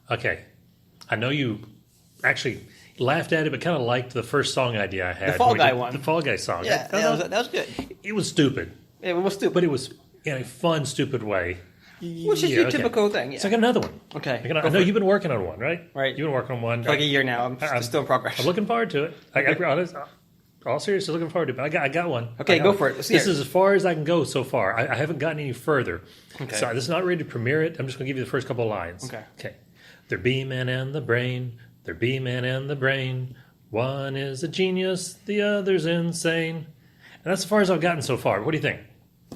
Okay. I know you actually laughed at it, but kind of liked the first song idea I had. The Fall Guy one. The Fall Guy song. Yeah, that was good. It was stupid. It was stupid. But it was in a fun, stupid way. Which is your typical thing, yeah. So I got another one. Okay. I know you've been working on one, right? Right. You've been working on one. For like a year now. I'm still in progress. I'm looking forward to it. All seriously, looking forward to it. But I got one. Okay, go for it. This is as far as I can go so far. I haven't gotten any further. Okay. So this is not ready to premiere it. I'm just going to give you the first couple of lines. Okay. They're B-Man and the Brain. They're B-Man and the Brain. One is a genius. The other's insane. And that's as far as I've gotten so far. What do you think?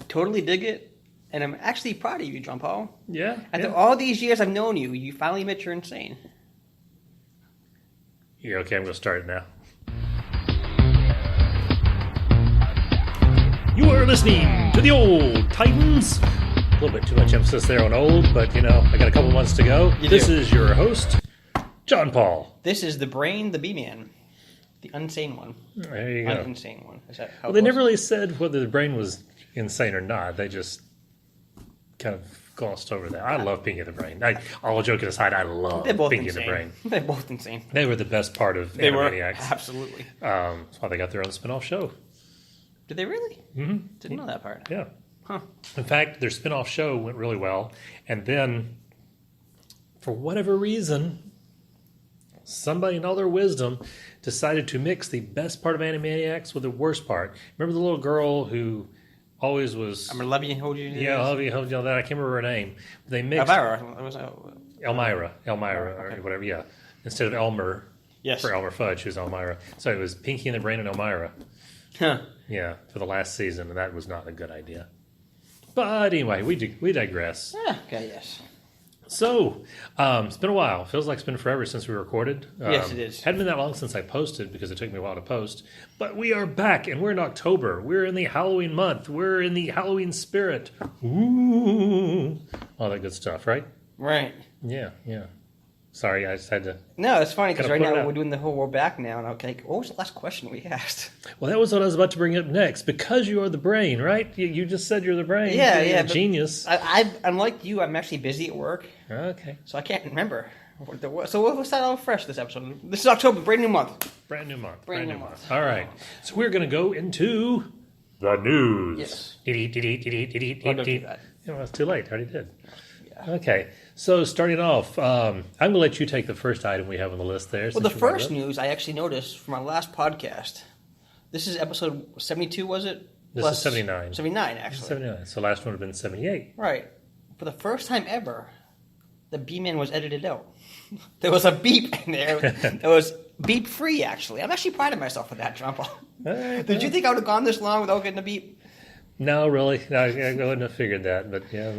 Totally dig it. And I'm actually proud of you, John Paul. Yeah. After all these years I've known you, you finally admit you're insane. Yeah, okay, I'm going to start it now. You are listening to the Old Titans. A little bit too much emphasis there on old, but, I got a couple months to go. This is your host, John Paul. This is the Brain, the B-Man. The insane one. There you go. Uninsane one. Is that how they never really said whether the brain was insane or not. They just kind of glossed over that. I love Pinky the Brain. All joking aside, I love Pinky the Brain. They're both insane. They were the best part of Animaniacs. Absolutely. That's why they got their own spin-off show. Did they really? Mm-hmm. Didn't know that part. Yeah. Huh. In fact, their spin-off show went really well. And then, for whatever reason, somebody in all their wisdom decided to mix the best part of Animaniacs with the worst part. Remember the little girl who always was... I'm going to love you and hold you. Yeah, love you, hold you, all that. I can't remember her name. They mixed... Elmira, or whatever, yeah. Instead of Elmer, for Elmer Fudd, she was Elmira. So it was Pinky and the Brain and Elmira. Huh. Yeah, for the last season, and that was not a good idea. But anyway, we digress. Okay, yes. So, it's been a while. Feels like it's been forever since we recorded. Yes, it is. Hadn't been that long since I posted because it took me a while to post. But we are back, and we're in October. We're in the Halloween month. We're in the Halloween spirit. Ooh. All that good stuff, right? Right. Yeah. Sorry, I just had to... No, it's funny because right now we're doing the whole we're back now. And okay, what was the last question we asked? Well, that was what I was about to bring up next. Because you are the brain, right? You just said you're the brain. Yeah, you're a genius. Unlike you, I'm actually busy at work. Okay. So I can't remember. So we'll start out fresh this episode. This is October, brand new month. Brand new month. Brand new month. All right. So we're going to go into the news. Yes. Don't do that. Well, it's too late. I already did. Yeah. Okay. So starting off, I'm going to let you take the first item we have on the list there. Well, the first news I actually noticed from our last podcast. This is episode 72, was it? This is 79. 79, actually. 79. So last one would have been 78. Right. For the first time ever, the B-Man was edited out. There was a beep in there. It was beep-free, actually. I'm actually proud of myself for that, John Paul. Did you think I would have gone this long without getting a beep? No, really. No, I wouldn't have figured that, but yeah.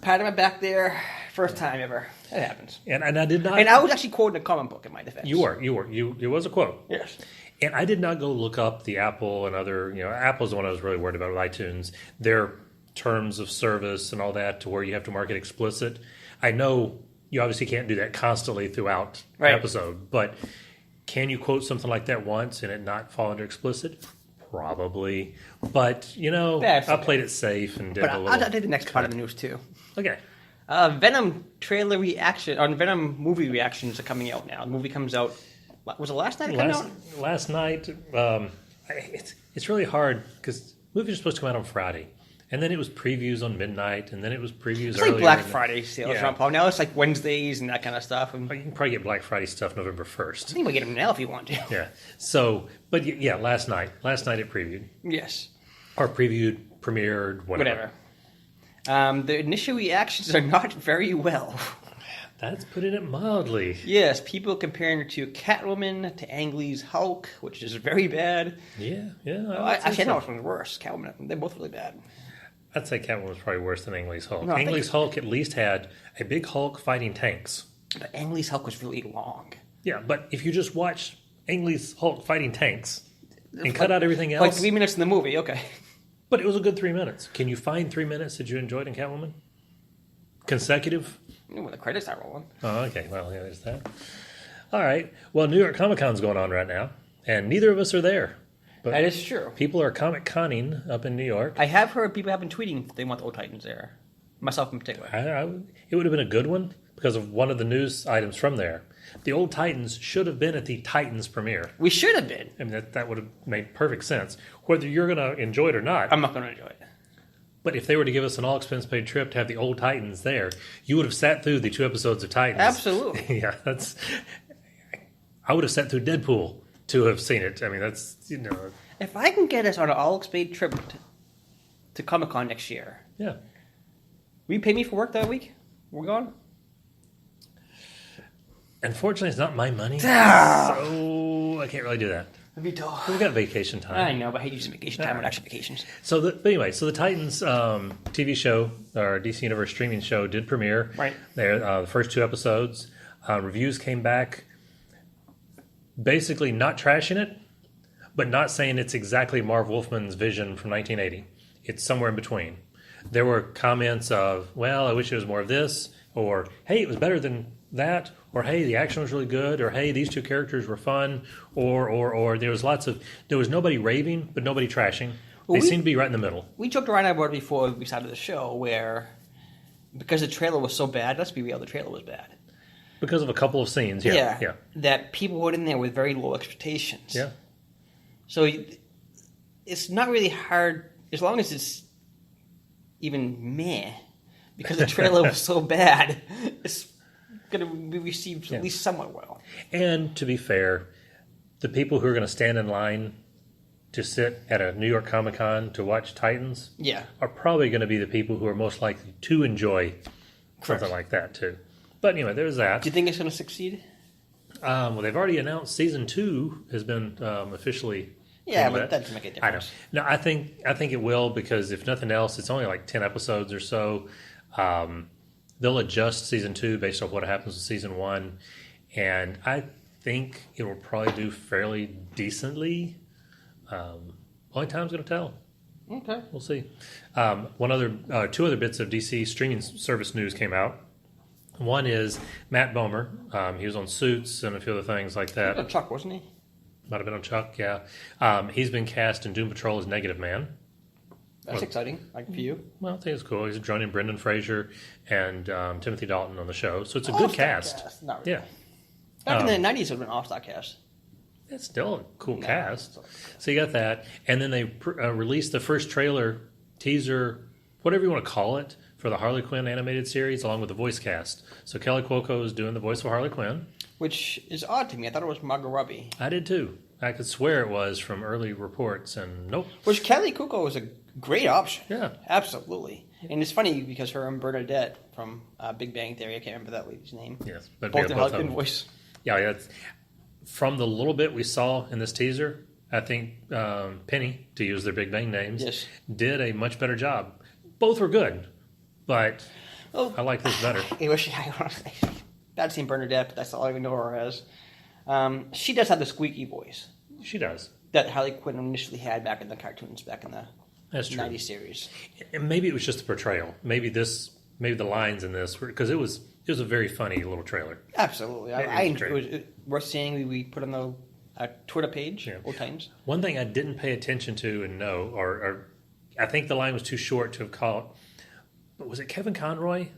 Pat him back there. First time ever. That happens. And I did not... And I was actually quoting a comic book in my defense. You were. It was a quote. Yes. And I did not go look up the Apple and other... Apple's the one I was really worried about with iTunes. Their terms of service and all that to where you have to mark it explicit. I know you obviously can't do that constantly throughout the episode, but can you quote something like that once and it not fall under explicit? Probably. But, I played it safe and did a little... I'll do the next part of the news, too. Okay. Venom trailer reaction, or Venom movie reactions are coming out now. The movie comes out, was it last night it came out? Last night. It's really hard because the movie was supposed to come out on Friday. And then it was previews on midnight, and then it was previews it's earlier. It's like Black Friday sales, John Paul. Now it's like Wednesdays and that kind of stuff. You can probably get Black Friday stuff November 1st. I think we'll get them now if you want to. Yeah. So, but yeah, last night it previewed. Yes. Or previewed, premiered, whatever. The initial reactions are not very well. That's putting it mildly. Yes, people comparing it to Catwoman, to Ang Lee's Hulk, which is very bad. Yeah. Actually, I know which one's worse. Catwoman, they're both really bad. I'd say Catwoman was probably worse than Ang Lee's Hulk. No, Ang Lee's Hulk at least had a big Hulk fighting tanks. But Ang Lee's Hulk was really long. Yeah, but if you just watch Ang Lee's Hulk fighting tanks and cut out everything else... Like 3 minutes in the movie, okay. But it was a good 3 minutes. Can you find 3 minutes that you enjoyed in Catwoman? Consecutive? When the credits are rolling. Oh, okay. Well, yeah, there's that. All right. Well, New York Comic Con's going on right now, and neither of us are there. But that is true. People are Comic-Conning up in New York. I have heard people have been tweeting they want the Old Titans there. Myself in particular. It would have been a good one, because of one of the news items from there. The old Titans should have been at the Titans premiere. We should have been. I mean, that would have made perfect sense. Whether you're going to enjoy it or not. I'm not going to enjoy it. But if they were to give us an all-expense-paid trip to have the old Titans there, you would have sat through the 2 episodes of Titans. Absolutely. Yeah, I would have sat through Deadpool to have seen it. I mean, that's, If I can get us on an all-expense trip to Comic-Con next year, yeah. Will you pay me for work that week? We're gone? Unfortunately, it's not my money, so I can't really do that. That'd be tough. We've got vacation time. I know, but I hate using vacation time on actual vacations. But anyway, the Titans TV show, or DC Universe streaming show, did premiere. Right. There, the first 2 episodes. Reviews came back basically not trashing it, but not saying it's exactly Marv Wolfman's vision from 1980. It's somewhere in between. There were comments of, well, I wish it was more of this, or, hey, it was better than that, or hey, the action was really good, or hey, these 2 characters were fun, or there was nobody raving, but nobody trashing. They seemed to be right in the middle. We joked around about it before we started the show, where because the trailer was so bad, let's be real, the trailer was bad. Because of a couple of scenes, yeah. That people went in there with very low expectations. Yeah. So it's not really hard, as long as it's even meh, because the trailer was so bad, it's going to be received at least somewhat well. And to be fair, the people who are going to stand in line to sit at a New York Comic-Con to watch Titans are probably going to be the people who are most likely to enjoy something like that too. But anyway, there's that. Do you think it's going to succeed? Well, they've already announced season 2 has been officially. Yeah, but that doesn't make a difference. I know. No, I think it will, because if nothing else, it's only like 10 episodes or so. They'll adjust season 2 based on what happens with season 1, and I think it will probably do fairly decently. Only time's going to tell. Okay, we'll see. 2 other bits of DC streaming service news came out. One is Matt Bomer. He was on Suits and a few other things like that. He was on Chuck, wasn't he? Might have been on Chuck, yeah. He's been cast in Doom Patrol as Negative Man. That's exciting, like for you. Well, I think it's cool. He's joining Brendan Fraser and Timothy Dalton on the show, so it's a good cast. Not really. Yeah. Back in the 90s, it would have been an all-star cast. It's still a cool cast. So you got that, and then they released the first trailer, teaser, whatever you want to call it, for the Harley Quinn animated series, along with the voice cast. So Kelly Cuoco is doing the voice of Harley Quinn. Which is odd to me. I thought it was Margot Robbie. I did too. I could swear it was from early reports, and nope. Which Kelly Cuoco was a great option. Yeah. Absolutely. And it's funny because her and Bernadette from Big Bang Theory, I can't remember that lady's name. Yes. But both in Harley Quinn voice. Yeah, that's, from the little bit we saw in this teaser, I think Penny, to use their Big Bang names, did a much better job. Both were good, but I like this better. Bad seeing Bernadette, but that's all I even know her as. She does have the squeaky voice. She does. That Harley Quinn initially had back in the cartoons, back in the That's true. 90s series. And maybe it was just the portrayal. Maybe the lines in this, because it was a very funny little trailer. Absolutely. It was worth seeing. We put on the Twitter page, Old Titans. One thing I didn't pay attention to and know, or I think the line was too short to have caught, but was it Kevin Conroy?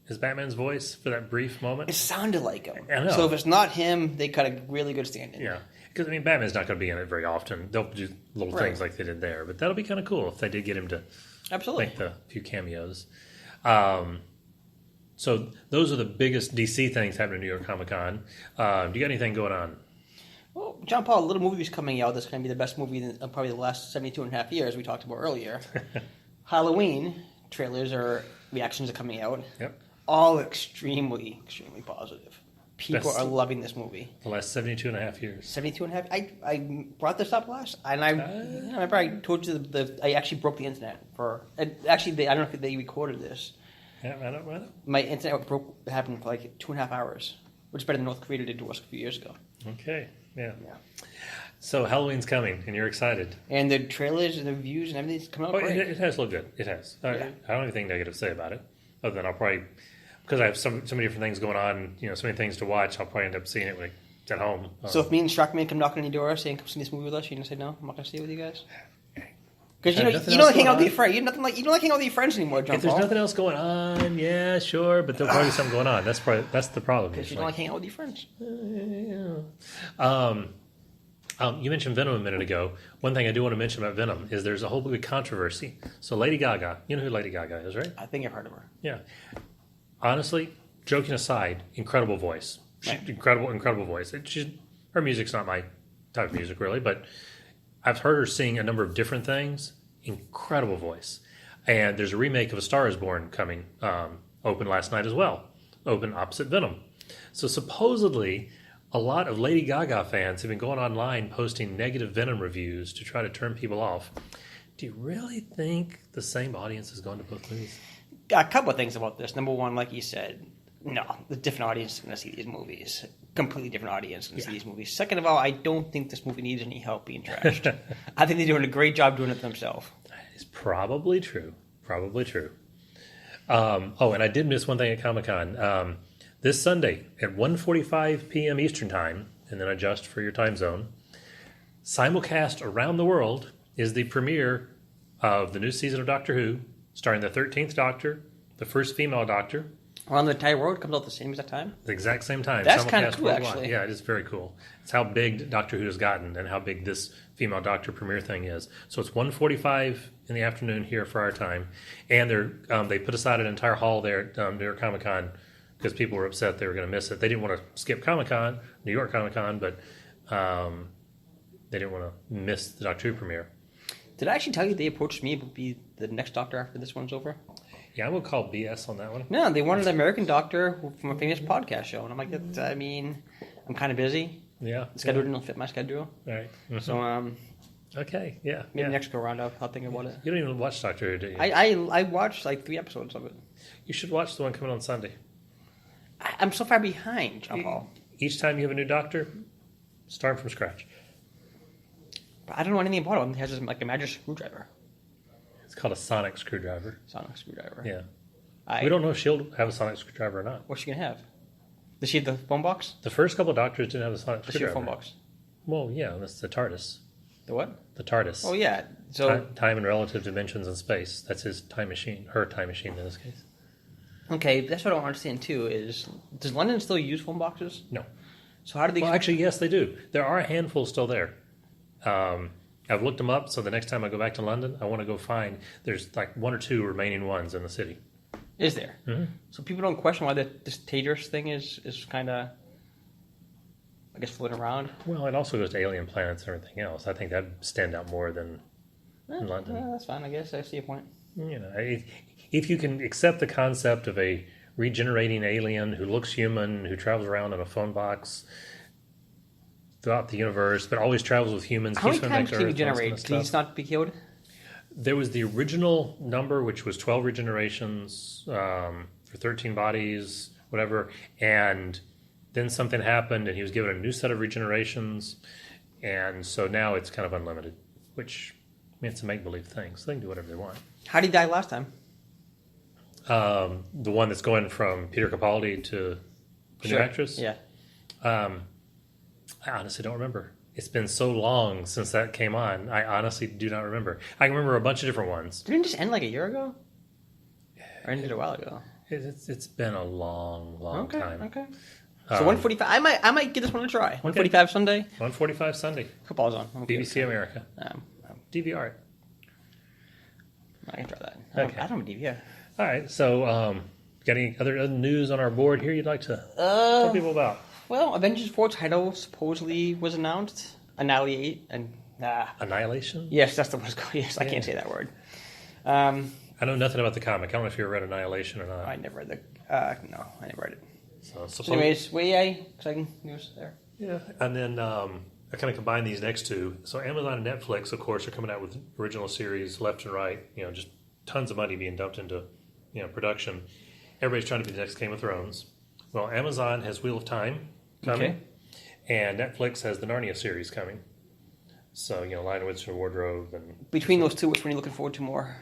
His Batman's voice for that brief moment? It sounded like him. I know. So if it's not him, they got a really good stand-in. Yeah. Because, Batman's not going to be in it very often. They'll do little things like they did there. But that'll be kind of cool if they did get him to make the few cameos. So those are the biggest DC things happening at New York Comic-Con. Do you got anything going on? Well, John Paul, a little movie's coming out that's going to be the best movie in probably the last 72 and a half years we talked about earlier. Halloween trailers or reactions are coming out. Yep. All extremely, extremely positive. People are loving this movie. The last 72 and a half years. 72 and a half. I brought this up last, and I remember I told you I actually broke the internet for. Actually, I don't know if they recorded this. Yeah, I don't. My internet happened for like 2.5 hours, which is better than North Korea did to us a few years ago. Okay. Yeah. So Halloween's coming, and you're excited. And the trailers and the reviews and everything's coming out great. It has looked good. It has. I don't have anything negative to say about it, other than I'll probably, because I have so many different things going on, so many things to watch, I'll probably end up seeing it when it's at home. So if me and Shockman come knocking on your door saying, come see this movie with us, you're going to say, no, I'm not going to see it with you guys? Because you don't hang out with your friends. You don't like hanging out with your friends anymore, John If there's Paul. nothing else going on, yeah, sure, but there'll probably be something going on. That's the problem. Because you don't like hanging out with your friends. You mentioned Venom a minute ago. One thing I do want to mention about Venom is there's a whole big controversy. So Lady Gaga, you know who Lady Gaga is, right? I think I've heard of her. Yeah. Honestly, joking aside, incredible voice. Right. Incredible voice. Her music's not my type of music, really, but I've heard her sing a number of different things. Incredible voice. And there's a remake of A Star is Born coming, open last night as well. Open opposite Venom. So supposedly, a lot of Lady Gaga fans have been going online posting negative Venom reviews to try to turn people off. Do you really think the same audience is going to both movies? A couple of things about this. Number one, like you said, no, the different audience is going to see these movies. Completely different audience going to see these movies. Second of all, I don't think this movie needs any help being trashed. I think they're doing a great job doing it themselves. It's probably true. Probably true. And I did miss one thing at Comic-Con. This Sunday at 1:45 p.m. Eastern Time, and then adjust for your time zone, simulcast around the world is the premiere of the new season of Doctor Who, starring the 13th Doctor, the first female Doctor. Around the entire world comes out the same exact time? The exact same time. That's kind of cool, worldwide. actually. Yeah, it is very cool. It's how big Doctor Who has gotten and how big this female Doctor premiere thing is. So it's 1:45 in the afternoon here for our time. And they put aside an entire hall there near Comic-Con because people were upset they were going to miss it. They didn't want to skip Comic-Con, New York Comic-Con, but they didn't want to miss the Doctor Who premiere. Did I actually tell you they approached me to be the next Doctor after this one's over? Yeah, I'm going to call BS on that one. No, they wanted an American Doctor from a famous podcast show. And I'm like, I'm kind of busy. Yeah. The schedule didn't fit my schedule. All right. Mm-hmm. So, okay, yeah. maybe next go around I'll think about it. You don't even watch Doctor Who, do you? I watched like 3 episodes of it. You should watch the one coming on Sunday. I'm so far behind, John Paul. Each time you have a new Doctor, start from scratch. But I don't know anything about him. He has like a magic screwdriver. It's called a sonic screwdriver. Sonic screwdriver. Yeah. We don't know if she'll have a sonic screwdriver or not. What's she going to have? Does she have the phone box? The first couple of Doctors didn't have the sonic Does she have screwdriver. a phone box? Well, yeah, that's the TARDIS. The what? The TARDIS. Oh, yeah. So Time and relative dimensions in space. That's his time machine. Her time machine in this case. Okay, that's what I don't understand too. Is does London still use phone boxes? No. So how do they? Well, actually, yes, they do. There are a handful still there. I've looked them up, so the next time I go back to London, I want to go find. There's like 1 or 2 remaining ones in the city. Is there? Mm-hmm. So people don't question why this Tagus thing is kind of, I guess, floating around. Well, it also goes to alien planets and everything else. I think that stand out more than in London. That's fine. I guess I see a point. You know, if you can accept the concept of a regenerating alien who looks human, who travels around in a phone box throughout the universe, but always travels with humans. How many times can he regenerate? Can he not be killed? There was the original number, which was 12 regenerations for 13 bodies, whatever, and then something happened, and he was given a new set of regenerations, and so now it's kind of unlimited, which it's a make-believe thing, so they can do whatever they want. How did he die last time? The one that's going from Peter Capaldi to the new actress? Yeah. I honestly don't remember. It's been so long since that came on. I honestly do not remember. I can remember a bunch of different ones. Didn't it just end like a year ago? Or ended a while ago? It's been a long time. Okay. So 1:45. I might give this one a try. 1:45 Sunday. 1:45 Sunday. Football's on. BBC America. DVR it. I can try that. Okay. I don't have a DVR. All right. So, got any other news on our board here you'd like to tell people about? Well, Avengers 4 title supposedly was announced. Annihilation. Yes, that's the word. Yes, I can't say that word. I know nothing about the comic. I don't know if you ever read Annihilation or not. I never read no, I never read it. So anyways, exciting news there. Yeah, and then I kind of combine these next two. So Amazon and Netflix, of course, are coming out with original series left and right. Just tons of money being dumped into production. Everybody's trying to be the next Game of Thrones. Well, Amazon has Wheel of Time coming, and Netflix has the Narnia series coming. So Lion, Witch, and Wardrobe, and between those two, which one are you looking forward to more?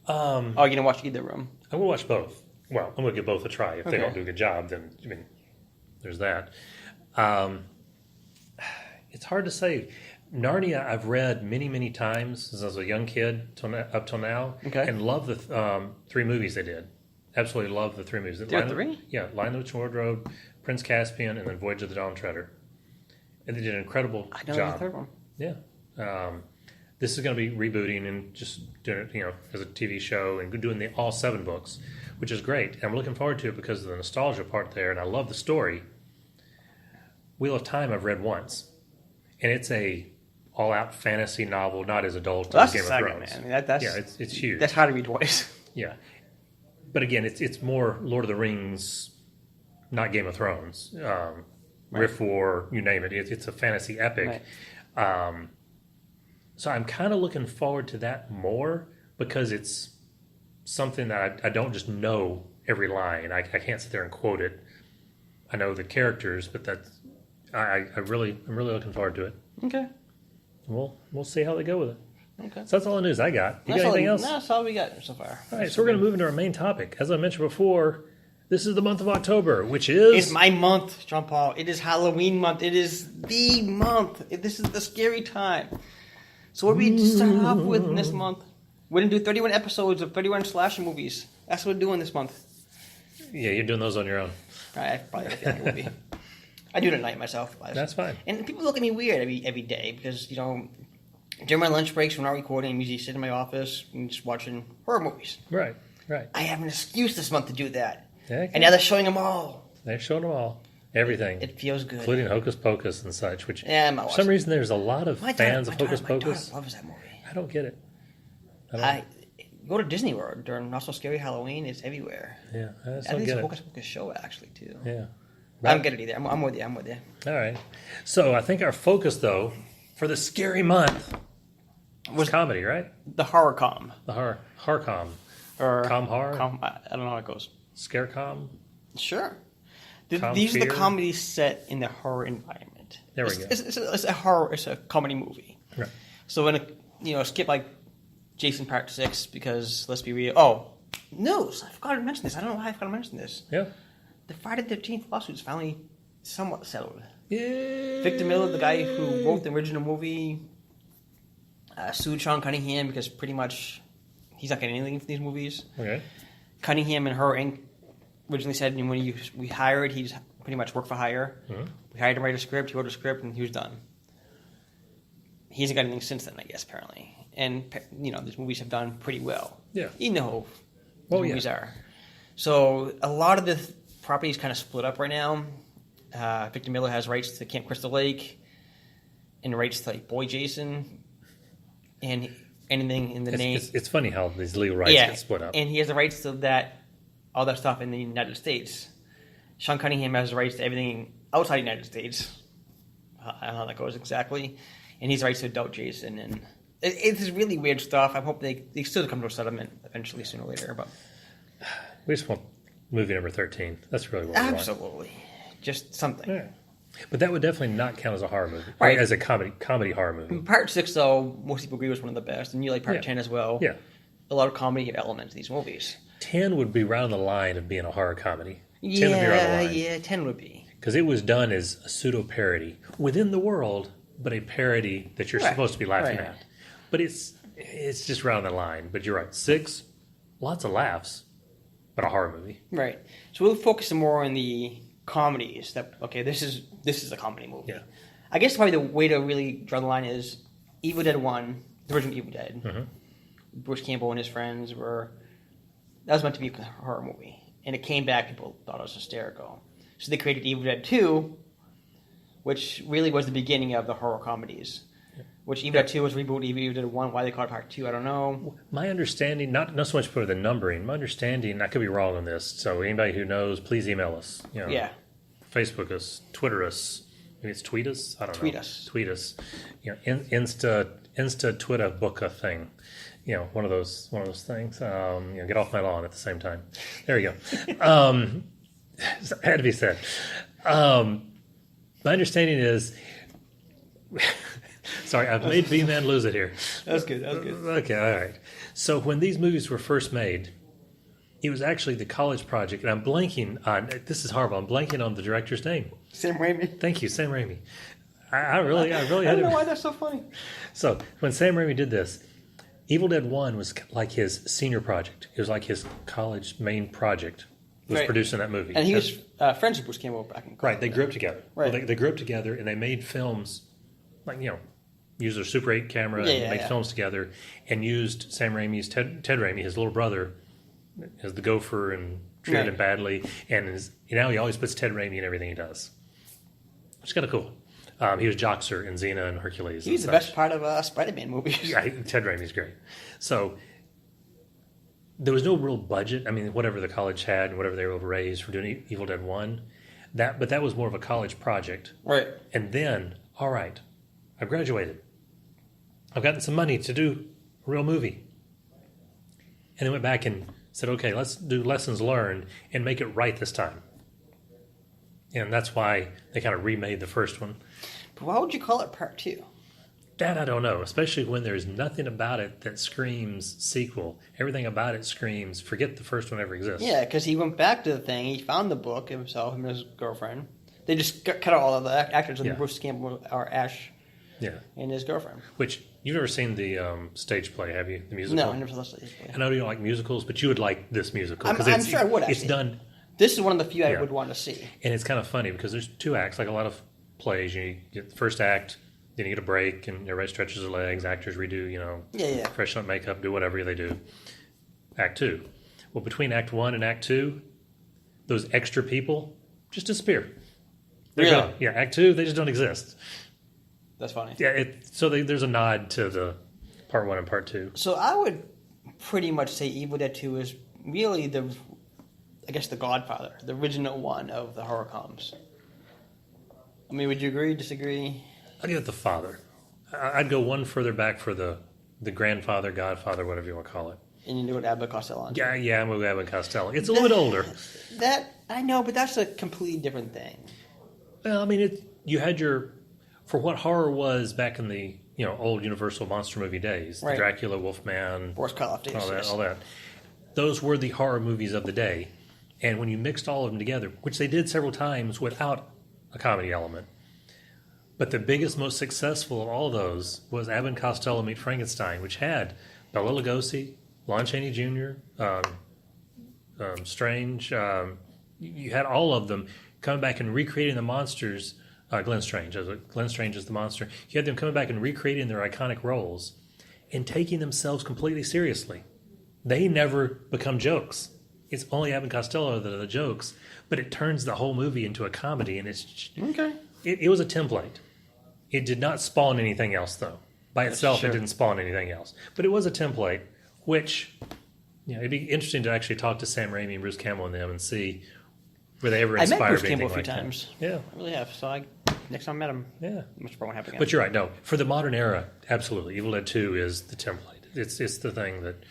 Are you gonna watch either of them? I'm gonna watch both. Well, I'm gonna give both a try. If they don't do a good job, then there's that. It's hard to say. Narnia, I've read many, many times since I was a young kid up till now, and love the 3 movies they did. Absolutely love the 3 movies. There are 3? Yeah, Lion, the Witch, and Wardrobe, Prince Caspian, and then Voyage of the Dawn Treader. And they did an incredible job. I know the third one. Yeah. This is going to be rebooting and just doing it, as a TV show and doing all 7 books, which is great. And I'm looking forward to it because of the nostalgia part there, and I love the story. Wheel of Time I've read once, and it's a all-out fantasy novel, not as adult as Game of Thrones. Man. I mean, that's it's huge. That's hard to read twice. Yeah, but again, it's more Lord of the Rings, not Game of Thrones. Riff War, you name it. It's a fantasy epic. Right. So I'm kind of looking forward to that more because it's something that I don't just know every line. I can't sit there and quote it. I know the characters, but I'm really looking forward to it. Okay. We'll see how they go with it. Okay. So that's all the news I got. You got anything else? No, that's all we got so far. All right, so we're going to move into our main topic. As I mentioned before, this is the month of October, which is... It's my month, John Paul. It is Halloween month. It is the month. This is the scary time. So what we start off with this month? We're going to do 31 episodes of 31 slasher movies. That's what we're doing this month. Yeah, you're doing those on your own. I probably feel like it will be. I do it at night myself. That's fine. And people look at me weird every day because, during my lunch breaks when I'm not recording, I'm usually sitting in my office and just watching horror movies. Right. I have an excuse this month to do that. Okay. And now they're showing them all. They're showing them all. Everything. It feels good. Including Hocus Pocus and such, which for some reason there's a lot of fans of Hocus Pocus. My daughter loves that movie. I don't get it. Go to Disney World during Not So Scary Halloween. It's everywhere. Yeah, I just I don't think get it's a it. Hocus Pocus show, actually, too. Yeah. I don't get it either. I'm with you. All right. So I think our focus, though, for the scary month was comedy, right? The horror-com. The horror-com. Or Com-horror? I don't know how it goes. Scare-com? Sure. These are the comedies set in the horror environment. There we go. It's a comedy movie. Right. So when skip like Jason Part 6 because let's be real. Oh, news! I forgot to mention this. I don't know why I forgot to mention this. Yeah. The Friday the 13th lawsuit is finally somewhat settled. Yeah. Victor Miller, the guy who wrote the original movie, sued Sean Cunningham because pretty much he's not getting anything from these movies. Okay. Cunningham and Horror Inc. originally said when we hired, he just pretty much worked for hire. Mm-hmm. We hired him to write a script, he wrote a script, and he was done. He hasn't got anything since then, I guess, apparently. And, these movies have done pretty well. Yeah. You know who these movies are. So a lot of the properties kind of split up right now. Victor Miller has rights to Camp Crystal Lake and rights to Boy Jason and anything in the name. It's funny how these legal rights get split up. And he has the rights to all that stuff in the United States. Sean Cunningham has the rights to everything outside the United States. I don't know how that goes exactly. And he's rights to Adult Jason. And it's really weird stuff. I hope they still come to a settlement eventually, sooner or later. But we just want movie number 13. That's really what we want. Absolutely. Just something. Yeah. But that would definitely not count as a horror movie. Right. As a comedy horror movie. Part 6, though, most people agree was one of the best. And you like Part 10 as well. Yeah. A lot of comedy elements in these movies. 10 would be around the line of being a horror comedy. 10 would be around the line. Yeah, 10 would be. Because it was done as a pseudo-parody within the world, but a parody that you're supposed to be laughing at. But it's just around the line. But you're right. 6, lots of laughs, but a horror movie. Right. So we'll focus more on the comedies. This is a comedy movie. Yeah. I guess probably the way to really draw the line is Evil Dead 1, the original Evil Dead. Mm-hmm. Bruce Campbell and his friends that was meant to be a horror movie. And it came back, people thought it was hysterical. So they created Evil Dead 2, which really was the beginning of the horror comedies. Yeah. Which Evil Dead 2 was rebooted, Evil Dead 1, why they called it Part 2, I don't know. My understanding, not so much for the numbering, my understanding, I could be wrong on this, so anybody who knows, please email us. Yeah. Facebook us, Twitter us, maybe it's tweet us? I don't know. Tweet us. Insta Twitter book a thing. One of those things. Get off my lawn at the same time. There we go. Had to be said. My understanding is, sorry, I've made B-Man lose it here. That was good. Okay, all right. So when these movies were first made, it was actually the college project, and I'm blanking on, this is horrible, I'm blanking on the director's name. Sam Raimi. Thank you, Sam Raimi. I really I had don't know him. why that's so funny. So when Sam Raimi did this, Evil Dead 1 was like his senior project. It was like his college main project was Right. producing that movie. And he was friends with Bruce Campbell back in college. Right, they grew up together. Right. Well, they grew up together and they made films, like, use their Super 8 camera and make films together, and used Sam Raimi's, Ted Raimi, his little brother, as the gopher and treated him badly. And now he always puts Ted Raimi in everything he does. Which is kind of cool. He was Joxer in Xena and Hercules. He's the best part of Spider-Man movies. Yeah, Ted Raimi's great. So there was no real budget. I mean, whatever the college had and whatever they were able to raise for doing Evil Dead 1, but that was more of a college project. Right. And then, all right, I've graduated. I've gotten some money to do a real movie. And then went back and said, okay, let's do lessons learned and make it right this time. And that's why they kind of remade the first one. But why would you call it Part 2? That I don't know, especially when there's nothing about it that screams sequel. Everything about it screams, forget the first one ever exists. Yeah, because he went back to the thing. He found the book himself and his girlfriend. They just cut out all of the actors and Bruce Campbell or Ash and his girlfriend. Which, you've never seen the stage play, have you? The musical? No, I never saw the stage play. I know you don't like musicals, but you would like this musical. I'm sure I would, actually. It's done. This is one of the few I would want to see. And it's kind of funny because there's 2 acts, like a lot of plays. You get the first act, then you get a break, and everybody stretches their legs. Actors redo, freshen up makeup, do whatever they do. Act 2. Well, between Act 1 and Act 2, those extra people just disappear. They're gone. Yeah, Act 2, they just don't exist. That's funny. Yeah, there's a nod to the Part 1 and Part 2. So I would pretty much say Evil Dead 2 is really the Godfather, the original one of the horror coms. I mean, would you agree, disagree? I'd give it the father. I'd go one further back for the grandfather, godfather, whatever you want to call it. And you do it abbott-and-costello. Yeah, I'm going to go abbott-and-costello. It's a little bit older. That, I know, but that's a completely different thing. Well, I mean, you had for what horror was back in the old Universal monster movie days, the Dracula, Wolfman, Boris Karloff days, all that. Those were the horror movies of the day. And when you mixed all of them together, which they did several times without a comedy element, but the biggest, most successful of all those was Abbott and Costello Meet Frankenstein, which had Bela Lugosi, Lon Chaney Jr., Strange. You had all of them coming back and recreating the monsters. Glenn Strange is the monster. You had them coming back and recreating their iconic roles and taking themselves completely seriously. They never become jokes. It's only Abbott and Costello that are the jokes, but it turns the whole movie into a comedy, and it's okay. It was a template. It did not spawn anything else, though. By itself, It didn't spawn anything else. But it was a template, which, it'd be interesting to actually talk to Sam Raimi and Bruce Campbell and them and see were they ever inspired I met Bruce by anything Campbell a few like times. that. Yeah. I really have. So next time I met him, much probably won't happen again. But you're right. No, for the modern era, absolutely. Evil Dead 2 is the template. It's the thing that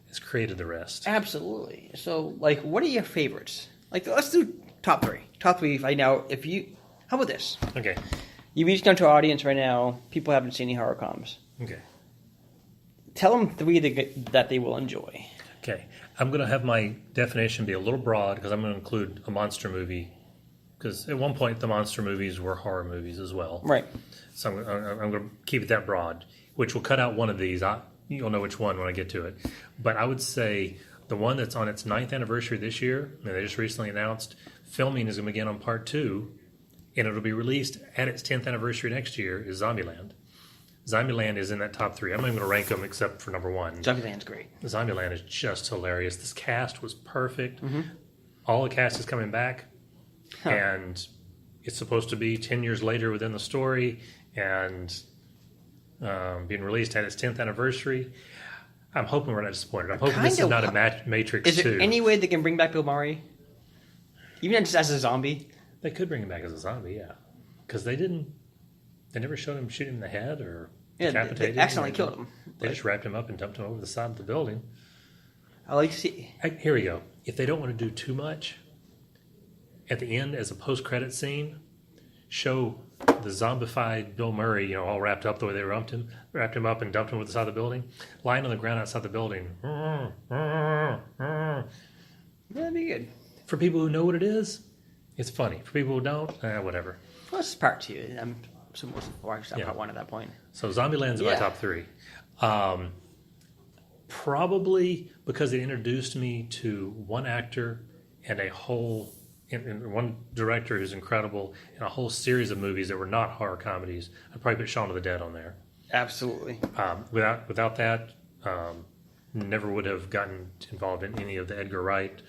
has created the rest. Absolutely. So, what are your favorites? Let's do top 3. Top 3 right now. How about this? Okay. You reached out to our audience right now. People haven't seen any horror coms. Okay. Tell them 3 that they will enjoy. Okay. I'm going to have my definition be a little broad because I'm going to include a monster movie. Because at one point, the monster movies were horror movies as well. Right. So I'm going to keep it that broad, which will cut out one of these. You'll know which one when I get to it. But I would say the one that's on its 9th anniversary this year, and they just recently announced filming is going to begin on Part 2, and it'll be released at its 10th anniversary next year, is Zombieland. Zombieland is in that top 3. I'm not even going to rank them except for number 1. Zombieland's great. Zombieland is just hilarious. This cast was perfect. Mm-hmm. All the cast is coming back, and it's supposed to be 10 years later within the story, and being released at its 10th anniversary. I'm hoping we're not disappointed. I'm hoping this is not a Matrix 2. Is there any way they can bring back Bill Murray? Even just as a zombie? They could bring him back as a zombie, yeah. Because they never showed him shooting him in the head or decapitated him. They accidentally killed him. They just wrapped him up and dumped him over the side of the building. I like to see. Here we go. If they don't want to do too much, at the end, as a post-credit scene, show the zombified Bill Murray, all wrapped up the way they wrapped him up and dumped him over the side of the building, lying on the ground outside the building. That'd be good. For people who know what it is, it's funny. For people who don't, whatever. Well, this is Part 2. So most of part one at that point. So Zombieland's in my top 3. Probably because it introduced me to one actor and a whole, and one director who's incredible, and a whole series of movies that were not horror comedies. I'd probably put Shaun of the Dead on there. Absolutely. Without that, never would have gotten involved in any of the Edgar Wright.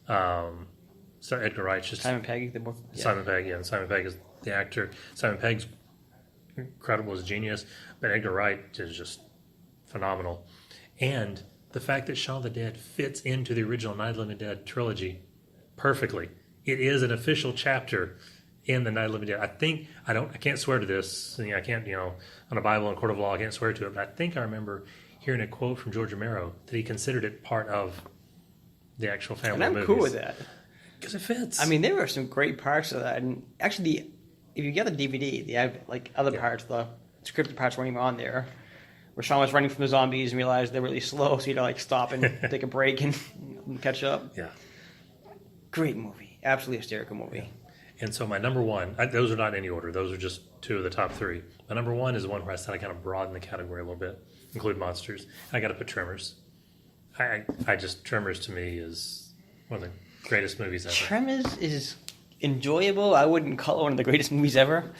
So Edgar Wright's just Simon Pegg, the book. Yeah. Simon Pegg, yeah. Simon Pegg is the actor. Simon Pegg's incredible as a genius, but Edgar Wright is just phenomenal. And the fact that Shaun of the Dead fits into the original Night of the Living Dead trilogy perfectly. It is an official chapter in the Night of the Living Dead. I can't swear to this. I can't, on a Bible and court of law, I can't swear to it. But I think I remember hearing a quote from George Romero that he considered it part of the actual family movies. And I'm cool with that. Because it fits. I mean, there were some great parts of that. And actually, if you get the DVD, other parts, the scripted parts weren't even on there. Where Sean was running from the zombies and realized they're really slow, so you had to stop and take a break and catch up. Yeah. Great movie. Absolutely hysterical movie. Yeah. And so my number one, those are not in any order. Those are just 2 of the top 3. My number 1 is the one where I said I kind of broadened the category a little bit, include monsters. I got to put Tremors. Tremors to me is one of the greatest movies ever. Tremors is enjoyable. I wouldn't call it one of the greatest movies ever.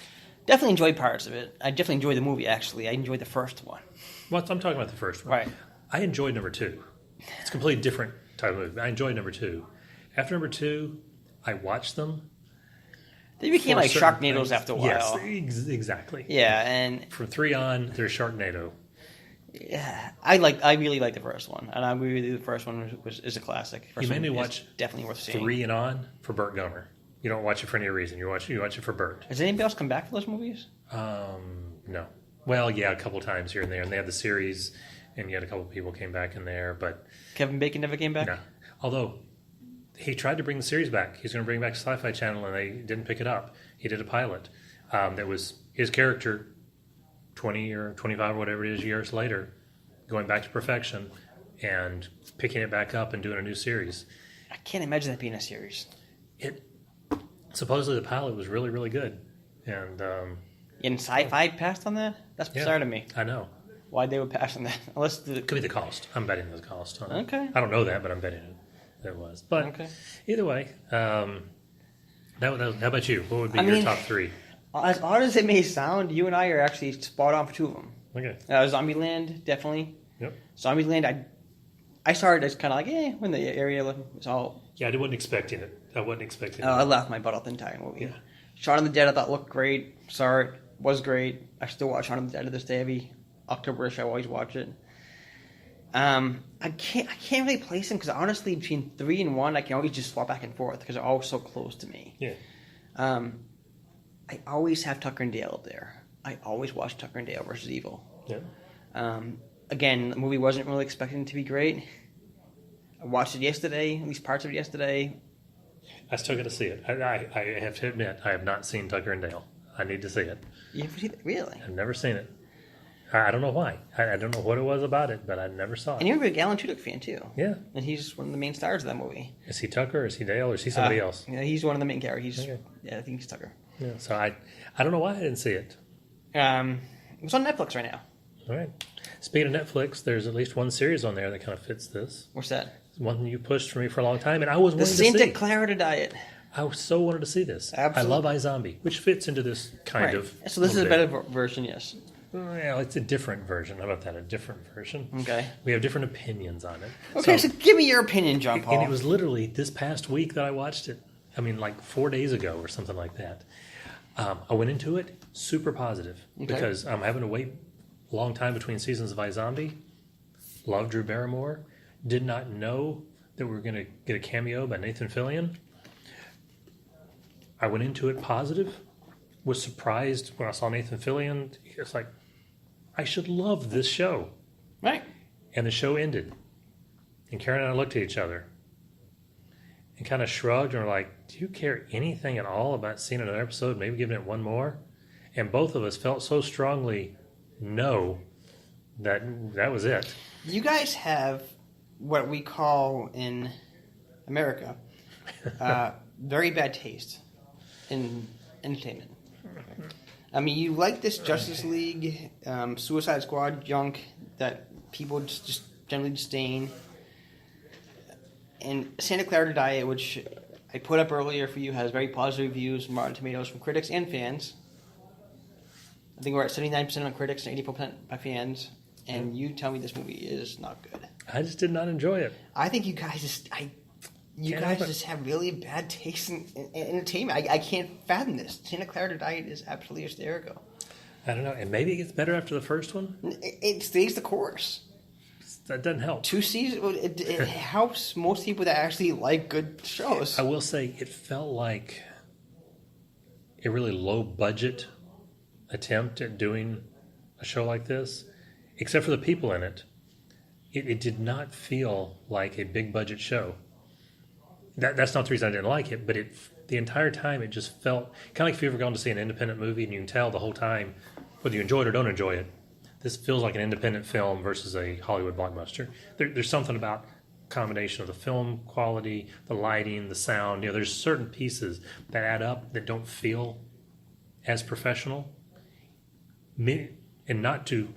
Definitely enjoyed parts of it. I definitely enjoyed the movie, actually. I enjoyed the first one. Well, I'm talking about the first one. Right. I enjoyed number 2. It's a completely different type of movie. I enjoyed number 2. After number 2, I watched them. They became like Sharknadoes after a while. Yes, exactly. Yeah, and from 3 on, there's Sharknado. Yeah, I really like the first one, and I really the first one is a classic. You made me watch definitely worth seeing. 3 and on for Burt Gummer. You don't watch it for any reason. You watch it for Burt. Has anybody else come back for those movies? No. Well, yeah, a couple times here and there, and they had the series, and you had a couple people came back in there, but Kevin Bacon never came back. No, although he tried to bring the series back. He's going to bring it back to Sci-Fi Channel, and they didn't pick it up. He did a pilot that was his character 20 or 25 or whatever it is years later, going back to perfection and picking it back up and doing a new series. I can't imagine that being a series. Supposedly the pilot was really, really good. And in Sci-Fi passed on that? That's bizarre to me. I know. Why they would pass on that? It could be the cost. I'm betting the cost on it. Okay. I don't know that, but I'm betting it was. But either way, how about you? What would be your top 3? As odd as it may sound, you and I are actually spot on for 2 of them. Okay. Zombieland, definitely. Yep. Zombieland, I started as kind of like, when the area was all... Yeah, I wasn't expecting it. I laughed my butt off the entire movie. Yeah. Shaun of the Dead I thought looked great. Saw it. Was great. I still watch Shaun of the Dead to this day. Every October-ish I always watch it. I can't really place them because honestly between 3 and 1 I can always just swap back and forth because they're all so close to me. Yeah. I always have Tucker and Dale up there. I always watch Tucker and Dale versus Evil. Yeah. Again, the movie wasn't really expecting it to be great. I watched it yesterday, at least parts of it yesterday. I still got to see it. I have to admit, I have not seen Tucker and Dale. I need to see it. You haven't seen it? Really? I've never seen it. I don't know why. I don't know what it was about it, but I never saw it. And you're a big Alan Tudyk fan, too. Yeah. And he's one of the main stars of that movie. Is he Tucker, or is he Dale, or is he somebody else? Yeah, he's one of the main characters. Yeah, I think he's Tucker. Yeah, so I don't know why I didn't see it. It's on Netflix right now. All right. Speaking of Netflix, there's at least one series on there that kind of fits this. What's that? One you pushed for me for a long time, and I was wanting to see. The Santa Clarita Diet. I so wanted to see this. Absolutely. I love iZombie, which fits into this kind of... So this is a better version, yes. Well, it's a different version. How about that? A different version. Okay. We have different opinions on it. Okay, so give me your opinion, John Paul. And it was literally this past week that I watched it. I mean, like 4 days ago or something like that. I went into it super positive because I'm having to wait a long time between seasons of iZombie. Love Drew Barrymore. Did not know that we were going to get a cameo by Nathan Fillion. I went into it positive. Was surprised when I saw Nathan Fillion. It's like, I should love this show. Right. And the show ended. And Karen and I looked at each other and kind of shrugged and were like, do you care anything at all about seeing another episode, maybe giving it one more? And both of us felt so strongly no that was it. You guys have what we call in America very bad taste in entertainment. I mean, you like this Justice League, Suicide Squad junk that people just generally disdain. And Santa Clarita Diet, which I put up earlier for you, has very positive reviews from Rotten Tomatoes from critics and fans. I think we're at 79% on critics and 84% by fans. And you tell me this movie is not good. I just did not enjoy it. I think you guys just have really bad taste in entertainment. I can't fathom this. Santa Clarita Diet is absolutely hysterical. I don't know. And maybe it gets better after the first one? It stays the course. That doesn't help. 2 seasons, it helps most people that actually like good shows. I will say it felt like a really low-budget attempt at doing a show like this, except for the people in it. It did not feel like a big-budget show. That's not the reason I didn't like it, but the entire time it just felt kind of like if you've ever gone to see an independent movie and you can tell the whole time whether you enjoy it or don't enjoy it. This feels like an independent film versus a Hollywood blockbuster. There's something about combination of the film quality, the lighting, the sound. There's certain pieces that add up that don't feel as professional. And not to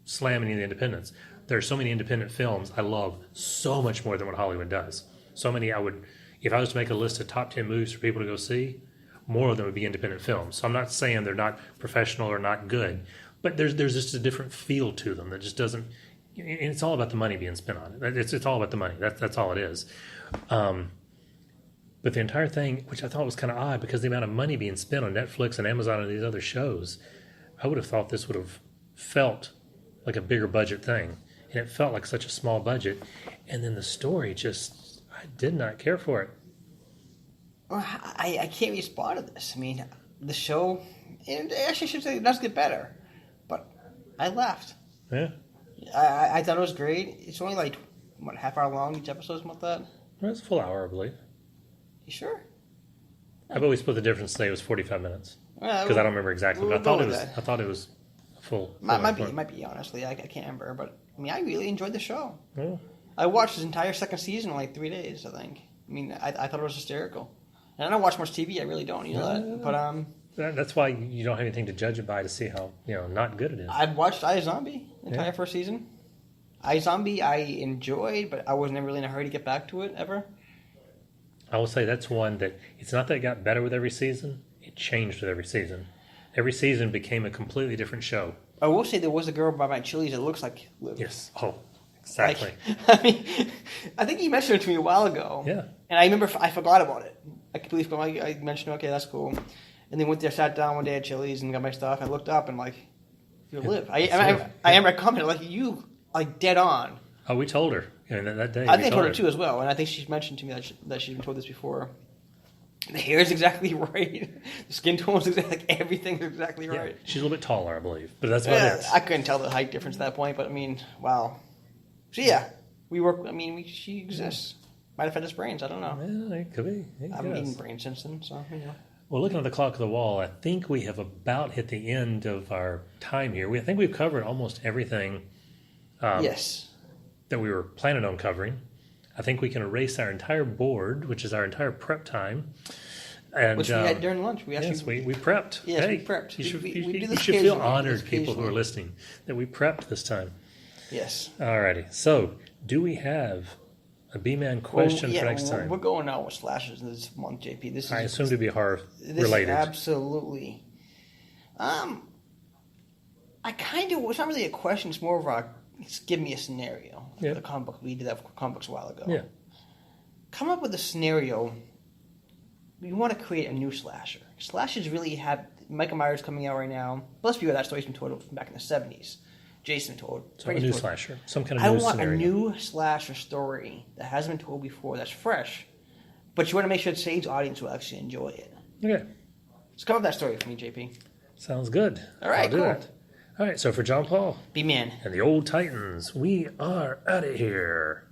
slam any of the independents. There are so many independent films I love so much more than what Hollywood does. So many if I was to make a list of top 10 movies for people to go see, more of them would be independent films. So I'm not saying they're not professional or not good. But there's just a different feel to them that just doesn't, and it's all about the money being spent on it. It's all about the money. That's all it is. But the entire thing, which I thought was kind of odd because the amount of money being spent on Netflix and Amazon and these other shows, I would have thought this would have felt like a bigger budget thing. And it felt like such a small budget. And then the story I did not care for it. Well, I can't respond to this. I mean, the show, and actually I should say it does get better. I laughed. Yeah. I thought it was great. It's only like, half hour long each episode, something like that? Well, it's a full hour, I believe. You sure? I bet we split the difference today. It was 45 minutes. Because I don't remember exactly. But I thought it was full. Might be, honestly. I can't remember. But, I mean, I really enjoyed the show. Yeah. I watched this entire second season in like 3 days, I think. I mean, I thought it was hysterical. And I don't watch much TV. I really don't. You know that? But, that's why you don't have anything to judge it by to see how not good it is. I watched iZombie the entire first season. iZombie I enjoyed, but I wasn't really in a hurry to get back to it ever. I will say that's one that it's not that it got better with every season. It changed with every season. Every season became a completely different show. I will say there was a girl by my Chili's that looks like Liv. Yes. Oh, exactly. I mean, I think you mentioned it to me a while ago. Yeah. And I remember I forgot about it. I completely forgot. I mentioned, okay, that's cool. And then went there, sat down one day at Chili's and got my stuff. I looked up and you're Liv. I am a comment like you, dead on. Oh, we told her that day. I think I told her too as well, and I think she's mentioned to me that she's been told this before. The hair is exactly right. The skin tone is exactly everything is exactly right. She's a little bit taller, I believe, but that's what it is. I couldn't tell the height difference at that point, but I mean, wow. So yeah, we work. I mean, she exists. Might have fed us brains. I don't know. Yeah, it could be. I haven't eaten brains since then, so Well, looking at the clock of the wall, I think we have about hit the end of our time here. I think we've covered almost everything. Yes. That we were planning on covering. I think we can erase our entire board, which is our entire prep time. And, which we had during lunch. We prepped. Yes, we prepped. You should feel honored, people who are listening, that we prepped this time. Yes. Alrighty. So, do we have a B-Man question for next time? We're going out with slashers this month, JP. I assume to be horror related. Absolutely. It's not really a question. It's more of give me a scenario. Yeah. The comic book, we did that for comic books a while ago. Yeah. Come up with a scenario. We want to create a new slasher. Slashers really have Michael Myers coming out right now. Let's be real, that story's been told back in the 70s. Jason told. So a new slasher. Some kind of new scenario. I want a new slasher story that hasn't been told before, that's fresh. But you want to make sure it saves audience will actually enjoy it. Okay. So come up with that story for me, JP. Sounds good. All right, cool. That. All right, so for John Paul. B-Man. And the Old Titans, we are out of here.